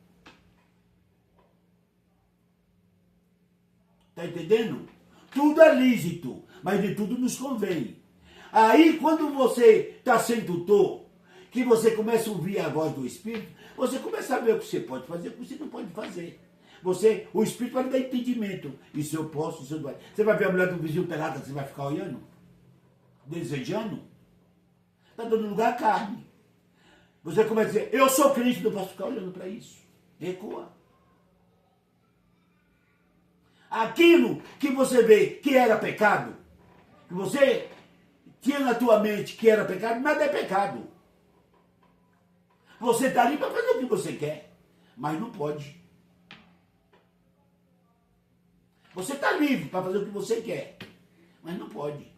Speaker 1: Está entendendo? Tudo é lícito, mas de tudo nos convém. Aí, quando você está sem tutor, que você começa a ouvir a voz do Espírito, você começa a ver o que você pode fazer, o que você não pode fazer. O Espírito vai lhe dar entendimento. Isso eu posso, isso eu não vai. Você vai ver a mulher do vizinho pelada, você vai ficar olhando? Desejando? Está dando lugar à carne. Você começa a dizer, eu sou Cristo, não posso ficar olhando para isso. Recua. Aquilo que você vê que era pecado, que você tinha na tua mente que era pecado, nada é pecado. Você está ali para fazer o que você quer, mas não pode. Você está livre para fazer o que você quer, mas não pode.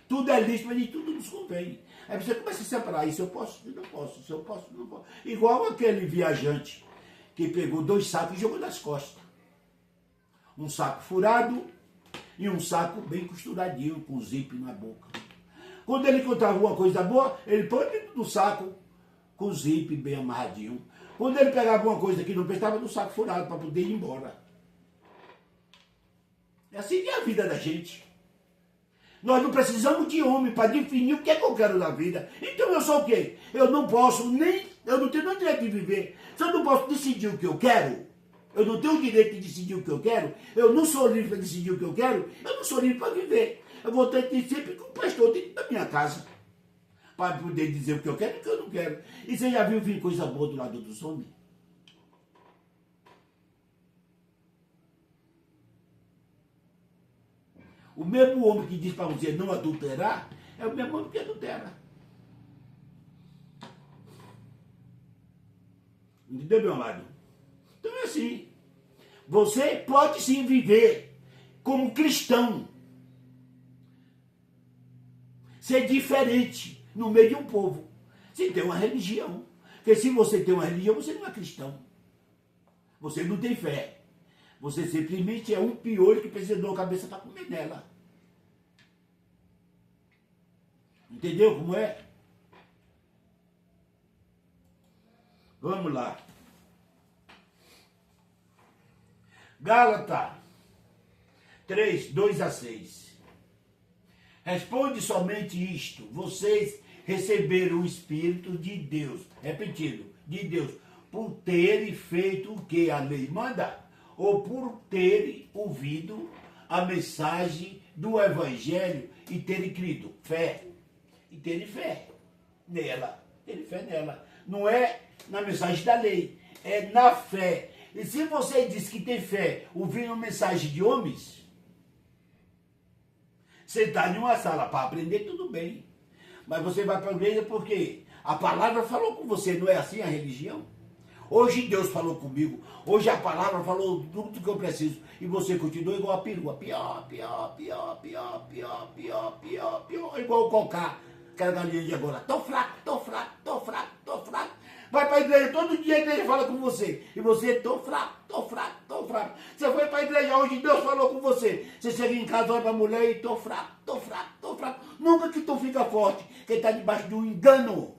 Speaker 1: Tudo é lícito, mas de tudo nos convém. Aí você começa a separar, isso eu posso, não posso, isso eu posso, não posso. Igual aquele viajante que pegou 2 sacos e jogou nas costas. Um saco furado e um saco bem costuradinho, com zíper na boca. Quando ele encontrava alguma coisa boa, ele põe dentro do saco com o zíper bem amarradinho. Quando ele pegava uma coisa que não prestava, no saco furado para poder ir embora. É assim que é a vida da gente. Nós não precisamos de homem para definir o que é que eu quero na vida. Então eu sou o quê? Eu não posso nem... Eu não tenho nem direito de viver. Se eu não posso decidir o que eu quero, eu não tenho o direito de decidir o que eu quero, eu não sou livre para decidir o que eu quero, eu não sou livre para viver. Eu vou ter que ir sempre com o pastor dentro da minha casa, para poder dizer o que eu quero e o que eu não quero. E você já viu vir coisa boa do lado dos homens? O mesmo homem que diz para você não adulterar, é o mesmo homem que adultera. Entendeu, meu amado? Então é assim. Você pode sim viver como cristão. Ser diferente no meio de um povo. Sem ter uma religião. Porque se você tem uma religião, você não é cristão. Você não tem fé. Você simplesmente é um piolho que precisa de uma cabeça para comer nela. Entendeu como é? Vamos lá. Gálatas 3, 2 a 6. Responde somente isto. Vocês receberam o Espírito de Deus. Repetindo, de Deus. Por terem feito o que a lei manda? Ou por terem ouvido a mensagem do Evangelho e terem crido? Fé. E terem fé nela. Terem fé nela. Não é na mensagem da lei. É na fé. E se você diz que tem fé ouvindo mensagem de homens, você está em uma sala para aprender, tudo bem. Mas você vai para a igreja porque a palavra falou com você, não é assim a religião? Hoje Deus falou comigo, hoje a palavra falou tudo que eu preciso, e você continua igual a perua, pior, pior, pior, pior, pior, pior, pior, pior, igual o cocá, aquela galinha de agora, tô fraco, tô fraco, tô fraco, tô fraco. Vai para a igreja, todo dia a igreja fala com você, e você, tô fraco, tô fraco, tô fraco. Você foi para a igreja hoje, Deus falou com você. Você chega em casa, olha para a mulher e estou fraco, estou fraco, estou fraco. Nunca que tu fica forte, que está debaixo do engano.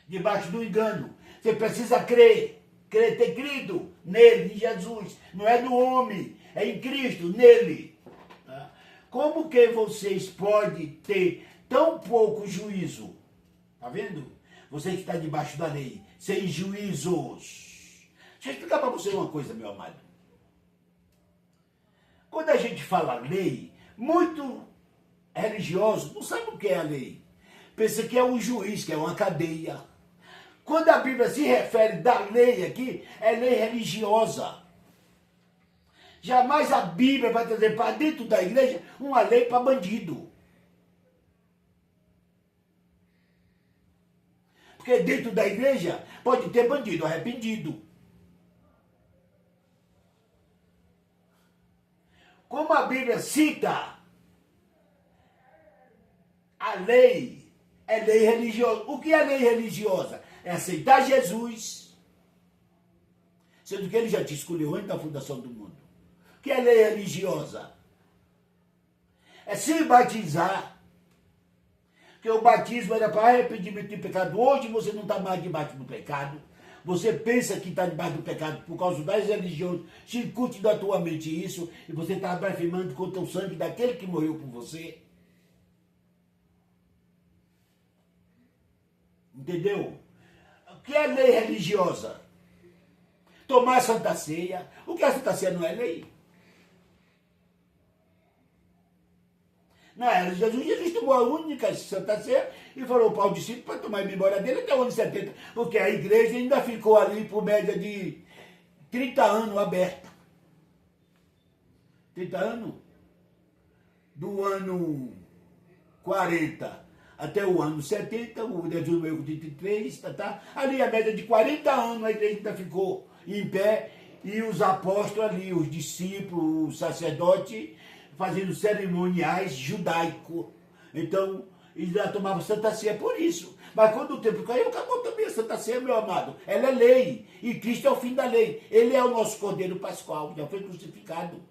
Speaker 1: Debaixo do engano. Você precisa crer, ter crido nele, em Jesus. Não é no homem, é em Cristo, nele. Como que vocês podem ter tão pouco juízo? Tá vendo? Você que está debaixo da lei, sem juízos. Deixa eu explicar para você uma coisa, meu amado. Quando a gente fala lei, muito religioso não sabe o que é a lei. Pensa que é um juiz, que é uma cadeia. Quando a Bíblia se refere da lei aqui, é lei religiosa. Jamais a Bíblia vai trazer para dentro da igreja uma lei para bandido. Porque dentro da igreja pode ter bandido arrependido. Como a Bíblia cita, a lei é lei religiosa. O que é lei religiosa? É aceitar Jesus, sendo que ele já te escolheu antes da fundação do mundo. O que é lei religiosa? É se batizar. Porque o batismo era para arrependimento de pecado. Hoje você não está mais debaixo do pecado. Você pensa que está debaixo do pecado por causa das religiões. Circute da tua mente isso. E você está blasfemando contra o sangue daquele que morreu por você. Entendeu? O que é lei religiosa? Tomar a Santa Ceia. O que é a Santa Ceia não é lei? Na era de Jesus, Jesus tomou a única Santa Ceia e falou para o discípulo para tomar a memória dele até o ano 70, porque a igreja ainda ficou ali por média de 30 anos aberta. 30 anos? Do ano 40 até o ano 70, o Jesus veio com 33, tá? Ali a média de 40 anos a igreja ainda ficou em pé e os apóstolos ali, os discípulos, os sacerdotes, fazendo cerimoniais judaicos. Então, eles já tomavam Santa Ceia por isso. Mas quando o tempo caiu, acabou também a Santa Ceia, meu amado. Ela é lei. E Cristo é o fim da lei. Ele é o nosso Cordeiro Pascual. Já foi crucificado.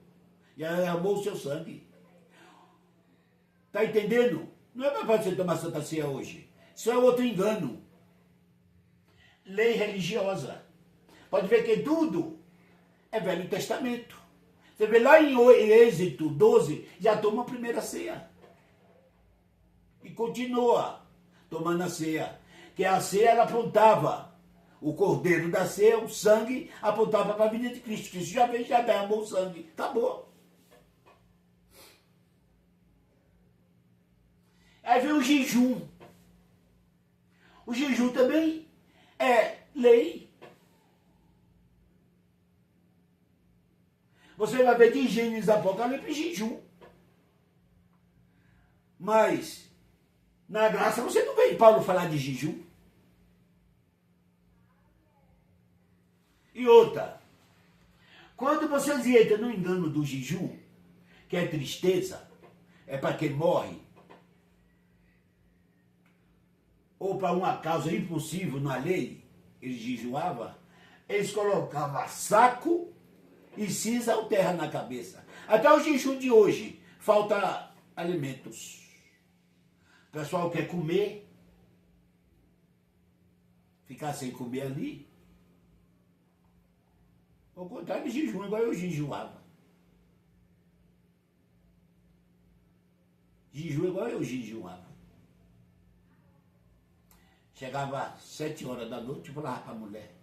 Speaker 1: Já amou o seu sangue. Tá entendendo? Não é para você tomar Santa Ceia hoje. Isso é outro engano. Lei religiosa. Pode ver que tudo é Velho Testamento. Você vê lá em Êxodo 12, já toma a primeira ceia. E continua tomando a ceia. Que a ceia, ela apontava o cordeiro da ceia, o sangue, apontava para a vida de Cristo. Cristo já veio, já derramou o sangue. Acabou. Aí vem o jejum. O jejum também é lei. Você vai ver que em Gênesis Apocalipse jejum. Mas, na graça, você não vê Paulo falar de jejum. E outra, quando vocês entram no engano do jejum, que é tristeza, é para quem morre, ou para uma causa impossível na lei, eles jejuavam, eles colocavam saco e cinza ou terra na cabeça. Até o jejum de hoje, falta alimentos. O pessoal quer comer, ficar sem comer ali. Ao contrário de jejum, igual eu jejuava. Jejum igual eu jejuava. Chegava às 7 horas da noite e falava para a mulher: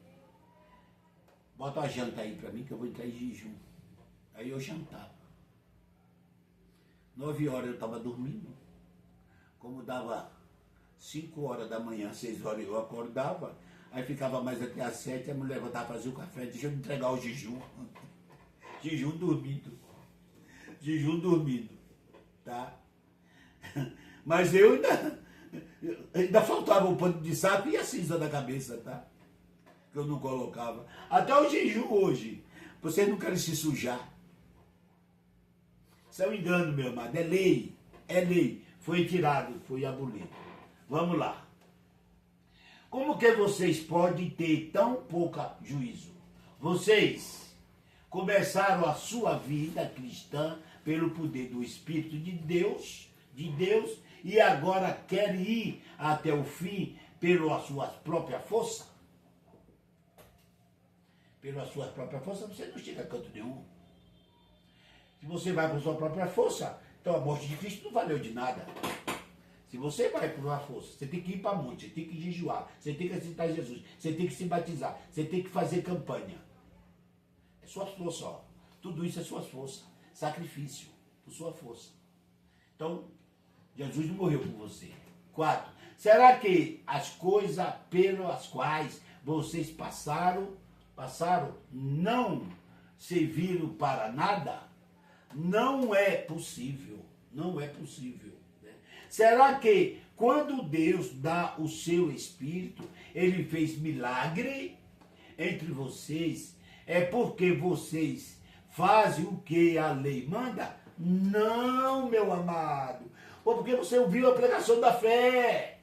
Speaker 1: bota a janta aí para mim que eu vou entrar em jejum. Aí eu jantava. 9 horas eu estava dormindo. Como dava 5 horas da manhã, 6 horas eu acordava. Aí ficava mais até às 7, a mulher voltava a fazer o café. Deixa eu entregar o jejum. Jejum dormindo. Jejum dormindo. Tá? Mas eu ainda faltava o pano de saco e a cinza da cabeça, tá? Que eu não colocava. Até o jejum hoje. Vocês não querem se sujar. Isso é um engano, meu amado. É lei. É lei. Foi tirado, foi abolido. Vamos lá. Como que vocês podem ter tão pouca juízo? Vocês começaram a sua vida cristã pelo poder do Espírito de Deus, e agora querem ir até o fim pela sua própria força? Pela sua própria força, você não chega a canto nenhum. Se você vai por sua própria força, então a morte de Cristo não valeu de nada. Se você vai por uma força, você tem que ir para monte, você tem que jejuar, você tem que aceitar Jesus, você tem que se batizar, você tem que fazer campanha. É sua força, ó. Tudo isso é sua força. Sacrifício por sua força. Então, Jesus não morreu por você. 4. Será que as coisas pelas quais vocês passaram, não serviram para nada? Não é possível. Não é possível. Né? Será que quando Deus dá o seu Espírito, Ele fez milagre entre vocês, é porque vocês fazem o que a lei manda? Não, meu amado. Ou porque você ouviu a pregação da fé.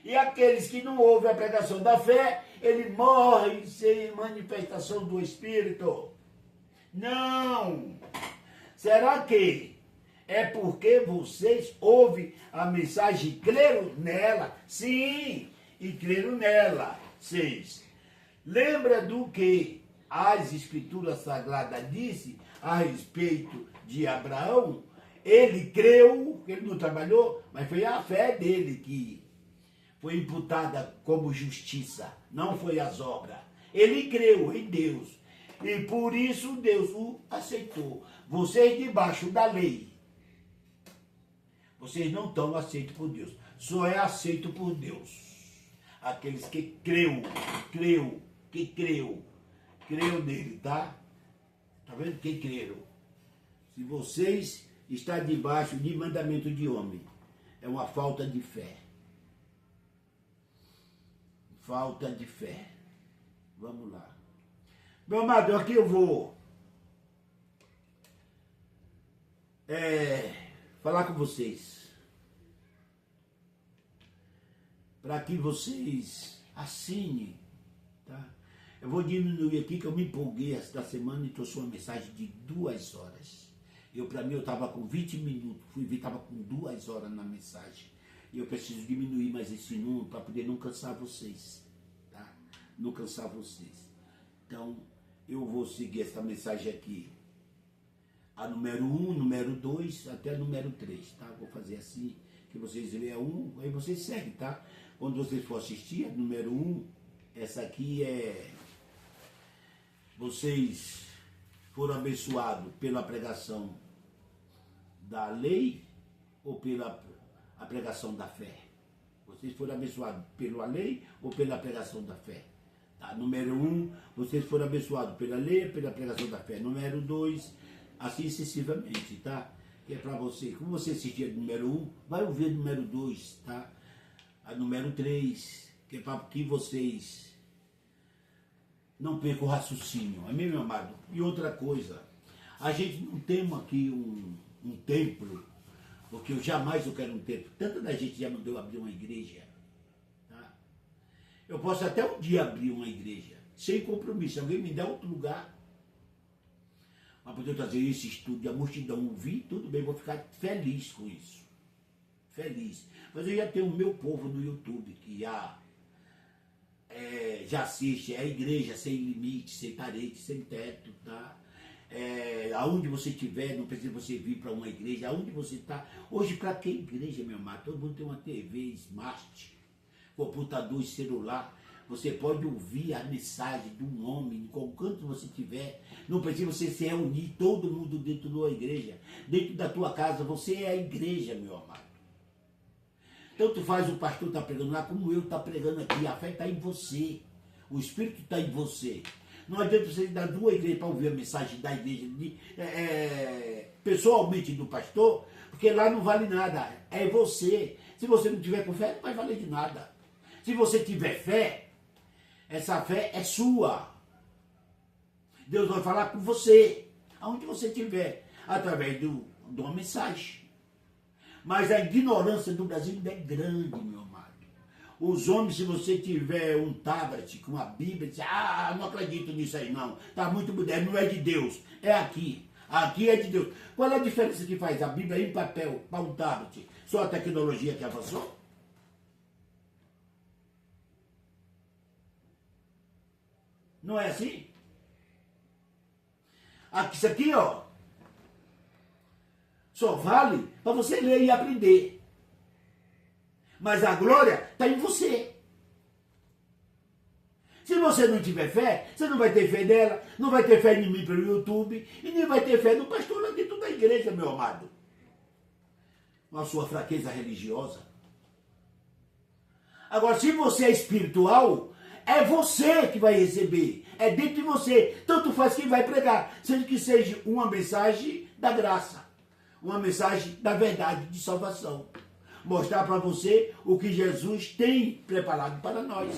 Speaker 1: E aqueles que não ouvem a pregação da fé, ele morre sem manifestação do Espírito. Não. Será que é porque vocês ouvem a mensagem e creram nela? Sim, e creram nela. 6. Lembra do que as Escrituras Sagradas dizem a respeito de Abraão? Ele creu, ele não trabalhou, mas foi a fé dele que foi imputada como justiça, não foi as obras. Ele creu em Deus e por isso Deus o aceitou. Vocês debaixo da lei, vocês não estão aceitos por Deus, só é aceito por Deus. Aqueles que creu nele, tá? Tá vendo? Que creram. Se vocês estão debaixo de mandamento de homem, é uma falta de fé. Falta de fé. Vamos lá. Meu amado, aqui eu vou falar com vocês. Para que vocês assinem, tá? Eu vou diminuir aqui, que eu me empolguei esta semana e trouxe uma mensagem de 2 horas. Para mim, eu estava com 20 minutos, fui ver, estava com 2 horas na mensagem. E eu preciso diminuir mais esse número para poder não cansar vocês, tá? Não cansar vocês. Então, eu vou seguir essa mensagem aqui. A número 1, número 2, até a número 3, tá? Vou fazer assim, que vocês leem a 1, aí vocês seguem, tá? Quando vocês for assistir, a número 1, essa aqui é... Vocês foram abençoados pela pregação da lei ou pela a pregação da fé? Vocês foram abençoados pela lei ou pela pregação da fé? Tá? Número 1, vocês foram abençoados pela lei ou pela pregação da fé? Número 2, assim sucessivamente, tá? Que é para você. Como você assistir a número 1, vai ouvir a número 2, tá? A número 3, que é para que vocês não percam o raciocínio. Amém, meu amado? E outra coisa, a gente não tem aqui um templo, porque eu quero um templo. Tanta da gente já mandou abrir uma igreja. Tá? Eu posso até um dia abrir uma igreja, sem compromisso. Se alguém me der outro lugar, para poder trazer esse estudo e a multidão ouvir, tudo bem, vou ficar feliz com isso. Feliz. Mas eu já tenho o meu povo no YouTube, que já assiste, é a igreja sem limite, sem parede, sem teto, tá? Aonde você estiver, não precisa você vir para uma igreja, aonde você está. Hoje, para que igreja, meu amado? Todo mundo tem uma TV smart, computador e celular. Você pode ouvir a mensagem de um homem, com quanto você tiver. Não precisa você se reunir, todo mundo dentro de uma igreja. Dentro da tua casa, você é a igreja, meu amado. Tanto faz o pastor estar pregando lá, como eu estar pregando aqui. A fé está em você. O Espírito está em você. Não adianta você ir dar 2 igrejas para ouvir a mensagem da igreja pessoalmente do pastor, porque lá não vale nada. É você. Se você não tiver com fé, não vai valer de nada. Se você tiver fé, essa fé é sua. Deus vai falar com você, aonde você estiver, através de uma mensagem. Mas a ignorância do Brasil ainda é grande, meu amado. Os homens, se você tiver um tablet com a Bíblia, diz, não acredito nisso aí não, está muito moderno, não é de Deus, é aqui. Aqui é de Deus. Qual é a diferença que faz a Bíblia em papel para um tablet? Só a tecnologia que avançou? Não é assim? Isso aqui, ó, só vale para você ler e aprender. Mas a glória está em você. Se você não tiver fé, você não vai ter fé nela, não vai ter fé em mim pelo YouTube, e nem vai ter fé no pastor lá dentro da igreja, meu amado. Na sua fraqueza religiosa. Agora, se você é espiritual, é você que vai receber. É dentro de você. Tanto faz quem vai pregar. Sendo que seja uma mensagem da graça. Uma mensagem da verdade, de salvação. Mostrar para você o que Jesus tem preparado para nós.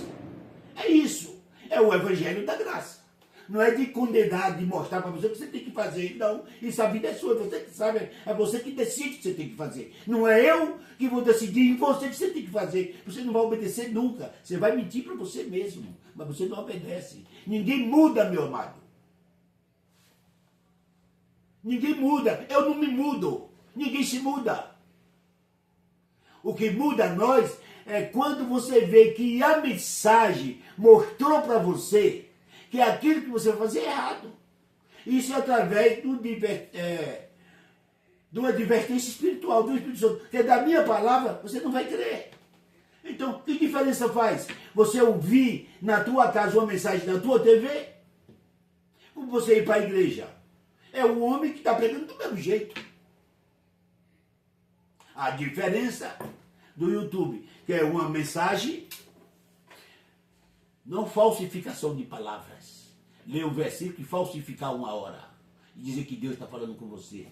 Speaker 1: É isso. É o evangelho da graça. Não é de condenar, de mostrar para você o que você tem que fazer. Não. Isso a vida é sua. É você que sabe. É você que decide o que você tem que fazer. Não é eu que vou decidir em você o que você tem que fazer. Você não vai obedecer nunca. Você vai mentir para você mesmo. Mas você não obedece. Ninguém muda, meu amado. Ninguém muda. Eu não me mudo. Ninguém se muda. O que muda nós é quando você vê que a mensagem mostrou para você que aquilo que você vai fazer é errado. Isso é através de uma advertência espiritual, do Espírito Santo. Porque da minha palavra você não vai crer. Então, que diferença faz você ouvir na tua casa uma mensagem na tua TV? Como você ir para a igreja? É o homem que está pregando do mesmo jeito. A diferença do YouTube, que é uma mensagem, não falsificação de palavras. Ler um versículo e falsificar uma hora. E dizer que Deus está falando com você.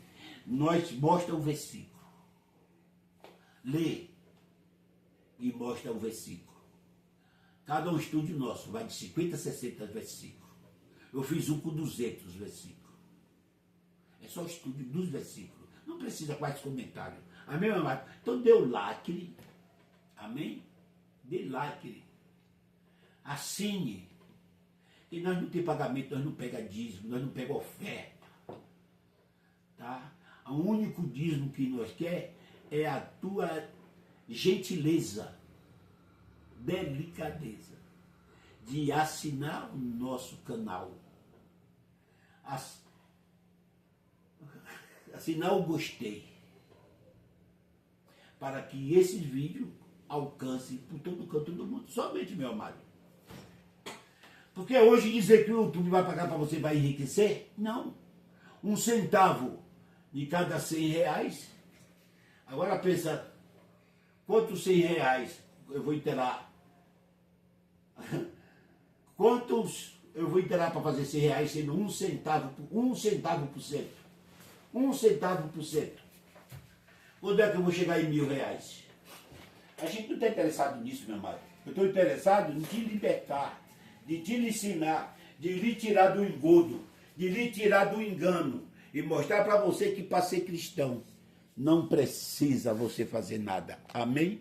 Speaker 1: Nós mostra o versículo. Lê e mostra o versículo. Cada um estúdio nosso vai de 50 a 60 versículos. Eu fiz um com 200 versículos. É só estúdio dos versículos. Não precisa quase comentário. Amém, meu amado? Então dê o like. Amém? Dê like. Assine. E nós não temos pagamento, nós não pegamos dízimo, nós não pegamos oferta. Tá? O único dízimo que nós quer é a tua gentileza, delicadeza, de assinar o nosso canal. Assinar o gostei. Para que esses vídeos alcancem por todo canto do mundo. Somente, meu amado. Porque hoje dizer que o YouTube vai pagar para você vai enriquecer? Não. 1 centavo de cada 100 reais. Agora pensa, quantos 100 reais eu vou inteirar? Quantos eu vou inteirar para fazer 100 reais sendo 1 centavo por cento? 1 centavo por cento. Quando é que eu vou chegar em R$1.000? A gente não está interessado nisso, meu amado. Eu estou interessado em te libertar, de te ensinar, de lhe tirar do engodo, de lhe tirar do engano e mostrar para você que para ser cristão não precisa você fazer nada. Amém?